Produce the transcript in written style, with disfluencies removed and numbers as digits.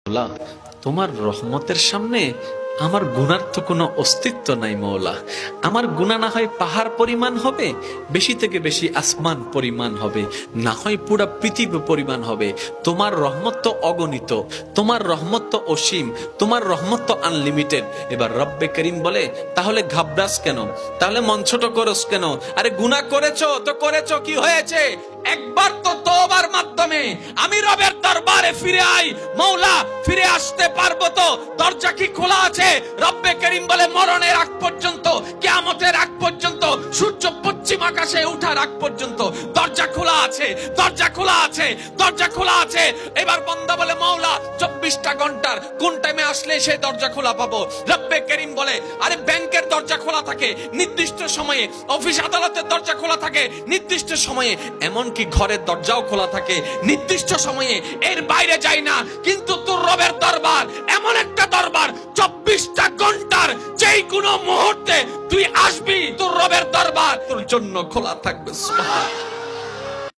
মৌলা, তোমার রহমতের সামনে আমার গুনার তো কোনো অস্তিত্ব নাই মৌলা। আমার গুনাহ না হয় পাহাড় পরিমাণ হবে, বেশি থেকে বেশি আসমান পরিমাণ হবে, না হয় পুরা পৃথিবী পরিমাণ হবে। তোমার রহমত তো অগণিত, তোমার রহমত তো অসীম, তোমার রহমত তো আনলিমিটেড। এবার রব্বে করিম বলে, তাহলে ঘাবড়াস কেন, তাহলে মন ছোট করস কেন? আরে গুনাহ করেছো তো করেছো, কি হয়েছে? একবার তো তওবার মাধ্যমে আমি রবের দরবারে ফিরে আই। মৌলা, ফিরে আসতে পারবো তো? দরজা কি খোলা আছে? রব্বে করিম বলে, মরণের আগ পর্যন্ত, কিয়ামতের আগ পর্যন্ত, সূর্য পশ্চিম আকাশে ওঠার আগ পর্যন্ত দরজা খোলা আছে, দরজা খোলা আছে, দরজা খোলা আছে। এবার বান্দা বলে, মৌলা 24টা ঘন্টার কোন টাইমে আসলে সেই দরজা খোলা পাবো? রব্বে করিম বলে, আরে ব্যাংকের দরজা খোলা থাকে নির্দিষ্ট সময়ে, অফিস আদালতের দরজা খোলা থাকে নির্দিষ্ট সময়ে, এমনকি ঘরের দরজাও খোলা থাকে নির্দিষ্ট সময়ে, এর বাইরে যাই না। কিন্তু তোর রবের দরবার এমন একটা দরবার, 24টা ঘন্টার যেই কোনো মুহূর্তে তুই আসবি, তোর রবের দরবার তোর জন্য খোলা থাকবে। সুবহানাল্লাহ।